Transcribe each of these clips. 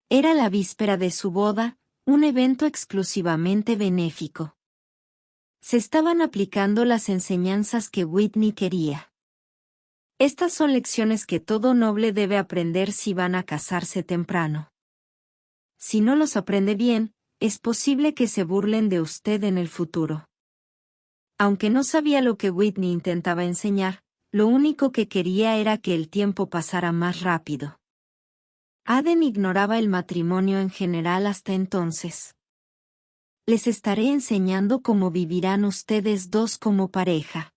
Era la víspera de su boda, un evento exclusivamente benéfico. Se estaban aplicando las enseñanzas que Whitney quería. Estas son lecciones que todo noble debe aprender si van a casarse temprano. Si no los aprende bien, es posible que se burlen de usted en el futuro. Aunque no sabía lo que Whitney intentaba enseñar, lo único que quería era que el tiempo pasara más rápido. Aden ignoraba el matrimonio en general hasta entonces. Les estaré enseñando cómo vivirán ustedes dos como pareja.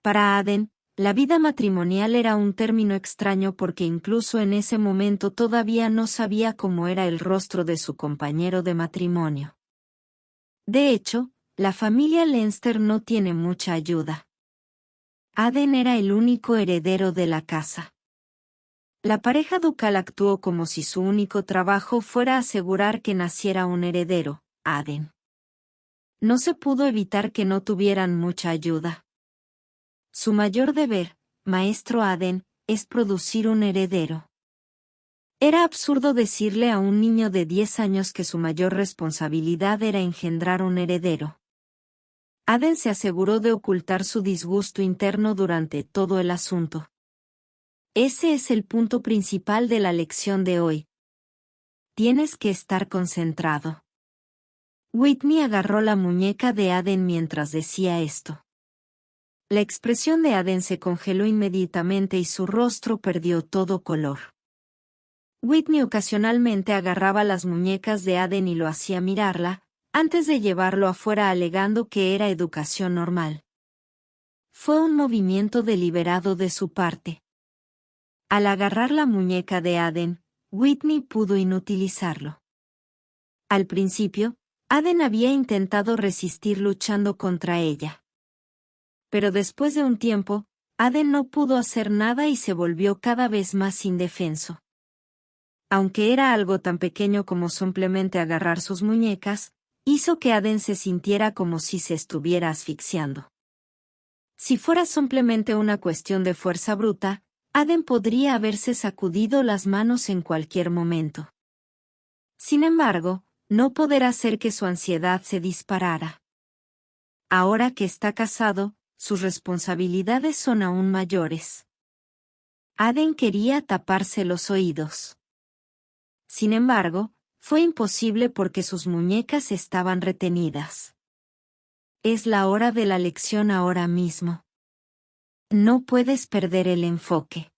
Para Aden, la vida matrimonial era un término extraño porque incluso en ese momento todavía no sabía cómo era el rostro de su compañero de matrimonio. De hecho, la familia Leinster no tiene mucha ayuda. Aden era el único heredero de la casa. La pareja ducal actuó como si su único trabajo fuera asegurar que naciera un heredero, Aden. No se pudo evitar que no tuvieran mucha ayuda. Su mayor deber, maestro Aden, es producir un heredero. Era absurdo decirle a un niño de 10 años que su mayor responsabilidad era engendrar un heredero. Aden se aseguró de ocultar su disgusto interno durante todo el asunto. Ese es el punto principal de la lección de hoy. Tienes que estar concentrado. Whitney agarró la muñeca de Aden mientras decía esto. La expresión de Aden se congeló inmediatamente y su rostro perdió todo color. Whitney ocasionalmente agarraba las muñecas de Aden y lo hacía mirarla, antes de llevarlo afuera alegando que era educación normal. Fue un movimiento deliberado de su parte. Al agarrar la muñeca de Aden, Whitney pudo inutilizarlo. Al principio, Aden había intentado resistir luchando contra ella. Pero después de un tiempo, Aden no pudo hacer nada y se volvió cada vez más indefenso. Aunque era algo tan pequeño como simplemente agarrar sus muñecas, hizo que Aden se sintiera como si se estuviera asfixiando. Si fuera simplemente una cuestión de fuerza bruta, Aden podría haberse sacudido las manos en cualquier momento. Sin embargo, no poder hacer que su ansiedad se disparara. Ahora que está casado, sus responsabilidades son aún mayores. Aden quería taparse los oídos. Sin embargo, fue imposible porque sus muñecas estaban retenidas. Es la hora de la lección ahora mismo. No puedes perder el enfoque.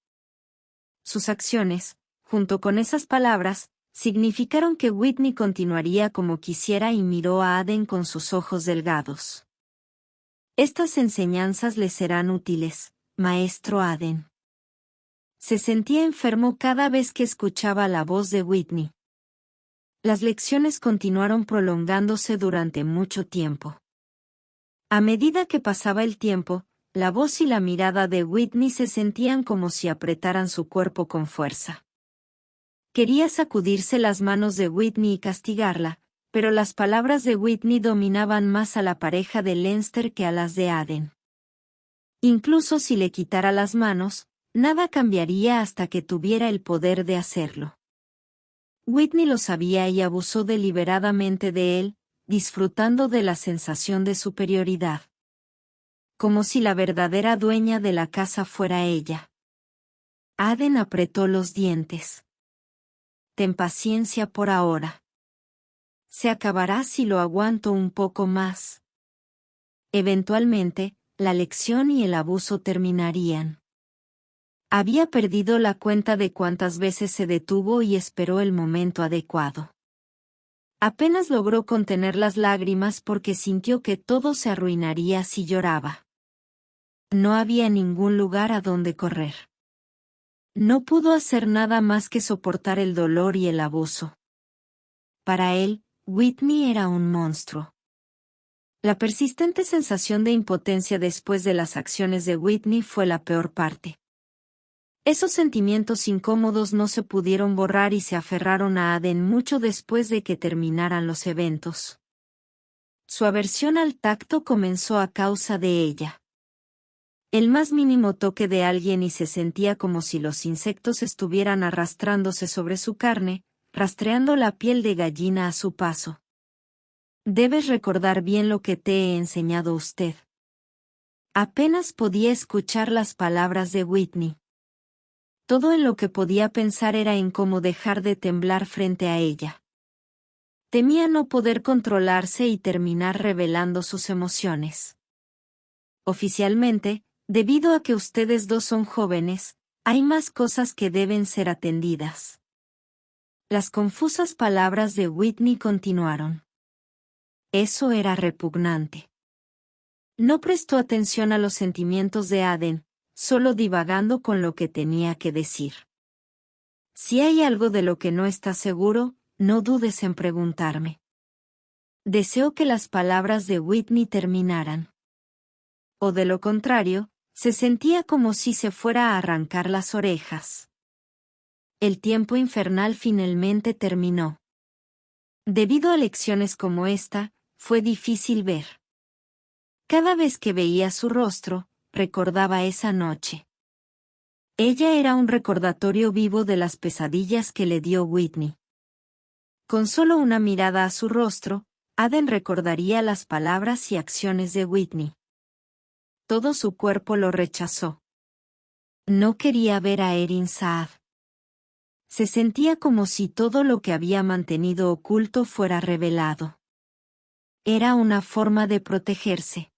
Sus acciones, junto con esas palabras, significaron que Whitney continuaría como quisiera y miró a Aden con sus ojos delgados. Estas enseñanzas le serán útiles, maestro Aden. Se sentía enfermo cada vez que escuchaba la voz de Whitney. Las lecciones continuaron prolongándose durante mucho tiempo. A medida que pasaba el tiempo, la voz y la mirada de Whitney se sentían como si apretaran su cuerpo con fuerza. Quería sacudirse las manos de Whitney y castigarla, pero las palabras de Whitney dominaban más a la pareja de Leinster que a las de Aden. Incluso si le quitara las manos, nada cambiaría hasta que tuviera el poder de hacerlo. Whitney lo sabía y abusó deliberadamente de él, disfrutando de la sensación de superioridad. Como si la verdadera dueña de la casa fuera ella. Aden apretó los dientes. Ten paciencia por ahora. Se acabará si lo aguanto un poco más. Eventualmente, la lección y el abuso terminarían. Había perdido la cuenta de cuántas veces se detuvo y esperó el momento adecuado. Apenas logró contener las lágrimas porque sintió que todo se arruinaría si lloraba. No había ningún lugar a donde correr. No pudo hacer nada más que soportar el dolor y el abuso. Para él, Whitney era un monstruo. La persistente sensación de impotencia después de las acciones de Whitney fue la peor parte. Esos sentimientos incómodos no se pudieron borrar y se aferraron a Aden mucho después de que terminaran los eventos. Su aversión al tacto comenzó a causa de ella. El más mínimo toque de alguien y se sentía como si los insectos estuvieran arrastrándose sobre su carne, rastreando la piel de gallina a su paso. Debes recordar bien lo que te he enseñado usted. Apenas podía escuchar las palabras de Whitney. Todo en lo que podía pensar era en cómo dejar de temblar frente a ella. Temía no poder controlarse y terminar revelando sus emociones. Oficialmente, debido a que ustedes dos son jóvenes, hay más cosas que deben ser atendidas. Las confusas palabras de Whitney continuaron. Eso era repugnante. No prestó atención a los sentimientos de Aden, solo divagando con lo que tenía que decir. Si hay algo de lo que no estás seguro, no dudes en preguntarme. Deseó que las palabras de Whitney terminaran. O de lo contrario, se sentía como si se fuera a arrancar las orejas. El tiempo infernal finalmente terminó. Debido a lecciones como esta, fue difícil ver. Cada vez que veía su rostro, recordaba esa noche. Ella era un recordatorio vivo de las pesadillas que le dio Whitney. Con solo una mirada a su rostro, Aden recordaría las palabras y acciones de Whitney. Todo su cuerpo lo rechazó. No quería ver a Erin Saad. Se sentía como si todo lo que había mantenido oculto fuera revelado. Era una forma de protegerse.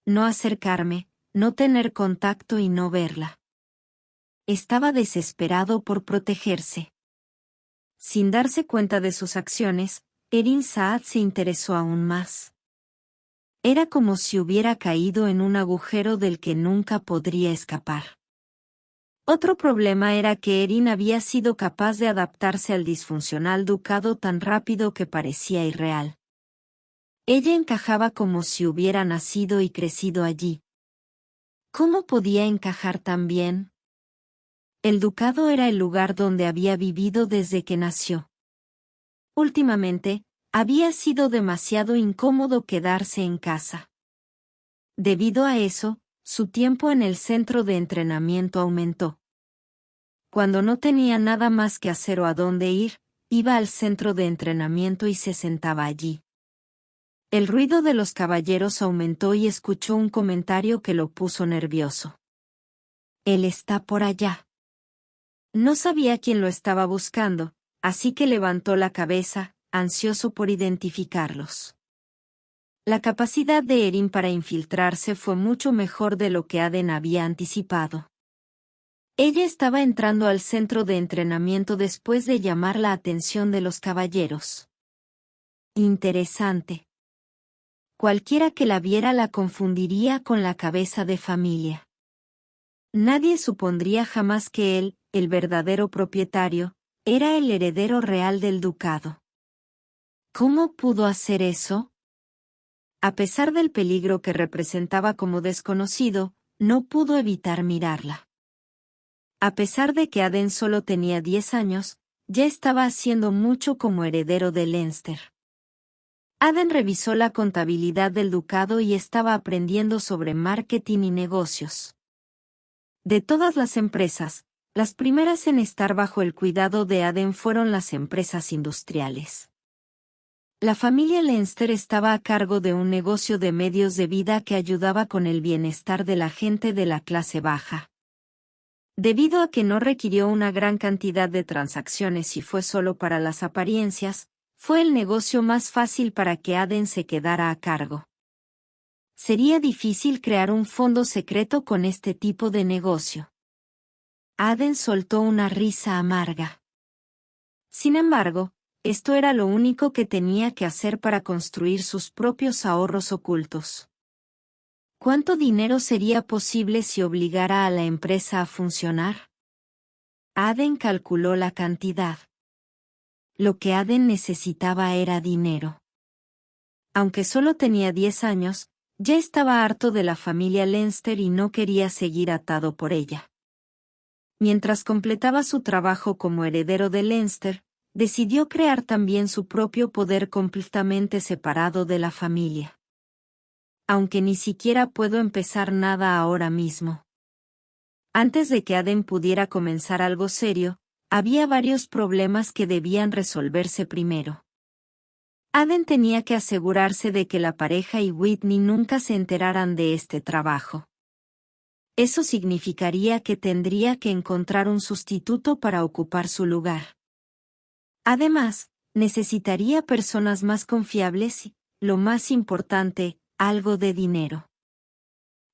No acercarme, no tener contacto y no verla. Estaba desesperado por protegerse. Sin darse cuenta de sus acciones, Erin Saad se interesó aún más. Era como si hubiera caído en un agujero del que nunca podría escapar. Otro problema era que Erin había sido capaz de adaptarse al disfuncional ducado tan rápido que parecía irreal. Ella encajaba como si hubiera nacido y crecido allí. ¿Cómo podía encajar tan bien? El ducado era el lugar donde había vivido desde que nació. Últimamente, había sido demasiado incómodo quedarse en casa. Debido a eso, su tiempo en el centro de entrenamiento aumentó. Cuando no tenía nada más que hacer o a dónde ir, iba al centro de entrenamiento y se sentaba allí. El ruido de los caballeros aumentó y escuchó un comentario que lo puso nervioso. Él está por allá. No sabía quién lo estaba buscando, así que levantó la cabeza, ansioso por identificarlos. La capacidad de Erin para infiltrarse fue mucho mejor de lo que Aden había anticipado. Ella estaba entrando al centro de entrenamiento después de llamar la atención de los caballeros. Interesante. Cualquiera que la viera la confundiría con la cabeza de familia. Nadie supondría jamás que él, el verdadero propietario, era el heredero real del ducado. ¿Cómo pudo hacer eso? A pesar del peligro que representaba como desconocido, no pudo evitar mirarla. A pesar de que Aden solo tenía 10 años, ya estaba haciendo mucho como heredero de Leinster. Aden revisó la contabilidad del ducado y estaba aprendiendo sobre marketing y negocios. De todas las empresas, las primeras en estar bajo el cuidado de Aden fueron las empresas industriales. La familia Leinster estaba a cargo de un negocio de medios de vida que ayudaba con el bienestar de la gente de la clase baja. Debido a que no requirió una gran cantidad de transacciones y fue solo para las apariencias, fue el negocio más fácil para que Aden se quedara a cargo. Sería difícil crear un fondo secreto con este tipo de negocio. Aden soltó una risa amarga. Sin embargo, esto era lo único que tenía que hacer para construir sus propios ahorros ocultos. ¿Cuánto dinero sería posible si obligara a la empresa a funcionar? Aden calculó la cantidad. Lo que Aden necesitaba era dinero. Aunque solo tenía 10 años, ya estaba harto de la familia Leinster y no quería seguir atado por ella. Mientras completaba su trabajo como heredero de Leinster, decidió crear también su propio poder completamente separado de la familia. Aunque ni siquiera puedo empezar nada ahora mismo. Antes de que Aden pudiera comenzar algo serio, había varios problemas que debían resolverse primero. Aden tenía que asegurarse de que la pareja y Whitney nunca se enteraran de este trabajo. Eso significaría que tendría que encontrar un sustituto para ocupar su lugar. Además, necesitaría personas más confiables y, lo más importante, algo de dinero.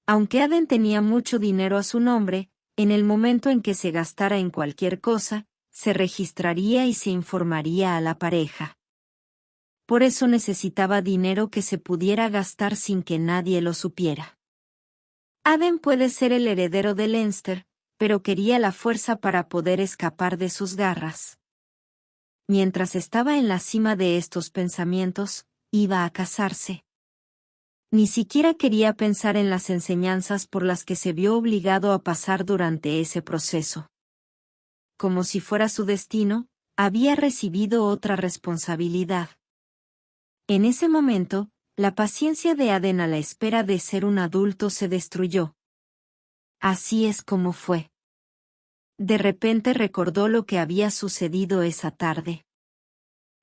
Aunque Aden tenía mucho dinero a su nombre, en el momento en que se gastara en cualquier cosa, se registraría y se informaría a la pareja. Por eso necesitaba dinero que se pudiera gastar sin que nadie lo supiera. Aden puede ser el heredero de Leinster, pero quería la fuerza para poder escapar de sus garras. Mientras estaba en la cima de estos pensamientos, iba a casarse. Ni siquiera quería pensar en las enseñanzas por las que se vio obligado a pasar durante ese proceso. Como si fuera su destino, había recibido otra responsabilidad. En ese momento, la paciencia de Aden a la espera de ser un adulto se destruyó. Así es como fue. De repente recordó lo que había sucedido esa tarde.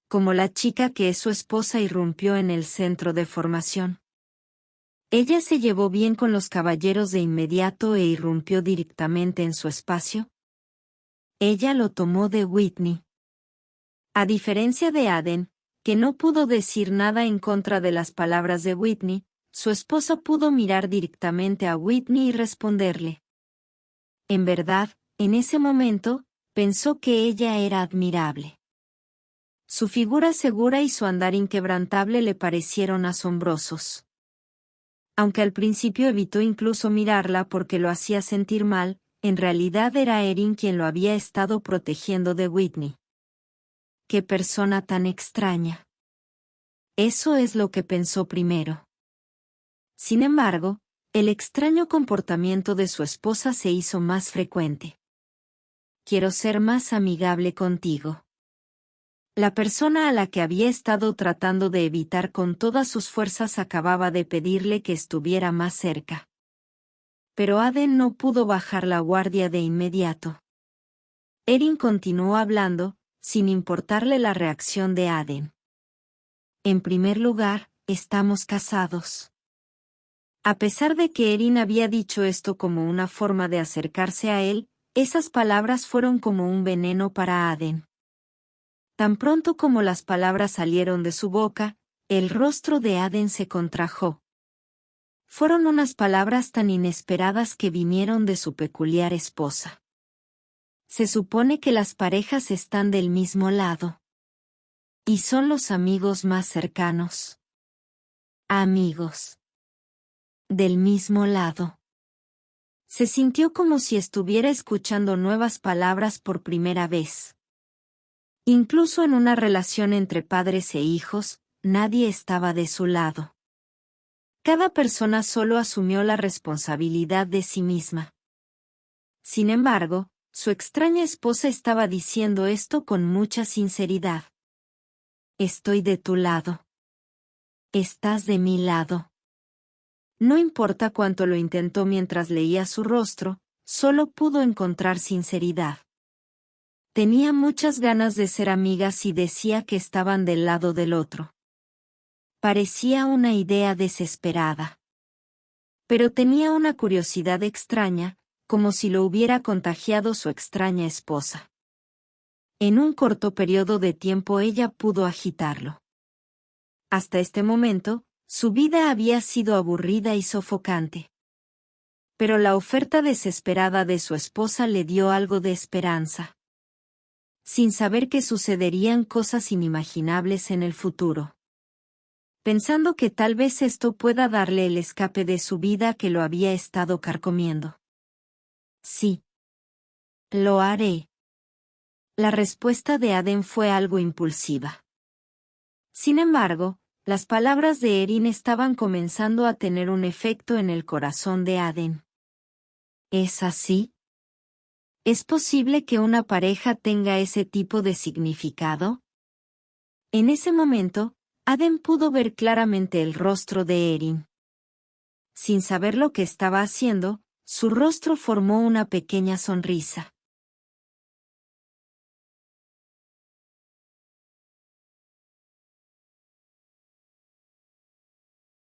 Como la chica que es su esposa irrumpió en el centro de formación. Ella se llevó bien con los caballeros de inmediato e irrumpió directamente en su espacio. Ella lo tomó de Whitney. A diferencia de Aden, que no pudo decir nada en contra de las palabras de Whitney, su esposa pudo mirar directamente a Whitney y responderle. En verdad, en ese momento, pensó que ella era admirable. Su figura segura y su andar inquebrantable le parecieron asombrosos. Aunque al principio evitó incluso mirarla porque lo hacía sentir mal, en realidad era Erin quien lo había estado protegiendo de Whitney. ¡Qué persona tan extraña! Eso es lo que pensó primero. Sin embargo, el extraño comportamiento de su esposa se hizo más frecuente. Quiero ser más amigable contigo. La persona a la que había estado tratando de evitar con todas sus fuerzas acababa de pedirle que estuviera más cerca. Pero Aden no pudo bajar la guardia de inmediato. Erin continuó hablando, sin importarle la reacción de Aden. En primer lugar, estamos casados. A pesar de que Erin había dicho esto como una forma de acercarse a él, esas palabras fueron como un veneno para Aden. Tan pronto como las palabras salieron de su boca, el rostro de Aden se contrajo. Fueron unas palabras tan inesperadas que vinieron de su peculiar esposa. Se supone que las parejas están del mismo lado. Y son los amigos más cercanos. Amigos. Del mismo lado. Se sintió como si estuviera escuchando nuevas palabras por primera vez. Incluso en una relación entre padres e hijos, nadie estaba de su lado. Cada persona solo asumió la responsabilidad de sí misma. Sin embargo, su extraña esposa estaba diciendo esto con mucha sinceridad. Estoy de tu lado. Estás de mi lado. No importa cuánto lo intentó mientras leía su rostro, solo pudo encontrar sinceridad. Tenía muchas ganas de ser amigas y decía que estaban del lado del otro. Parecía una idea desesperada. Pero tenía una curiosidad extraña, como si lo hubiera contagiado su extraña esposa. En un corto periodo de tiempo ella pudo agitarlo. Hasta este momento, su vida había sido aburrida y sofocante. Pero la oferta desesperada de su esposa le dio algo de esperanza. Sin saber que sucederían cosas inimaginables en el futuro. Pensando que tal vez esto pueda darle el escape de su vida que lo había estado carcomiendo. Sí. Lo haré. La respuesta de Aden fue algo impulsiva. Sin embargo, las palabras de Erin estaban comenzando a tener un efecto en el corazón de Aden. ¿Es así? ¿Es posible que una pareja tenga ese tipo de significado? En ese momento, Aden pudo ver claramente el rostro de Erin. Sin saber lo que estaba haciendo, su rostro formó una pequeña sonrisa.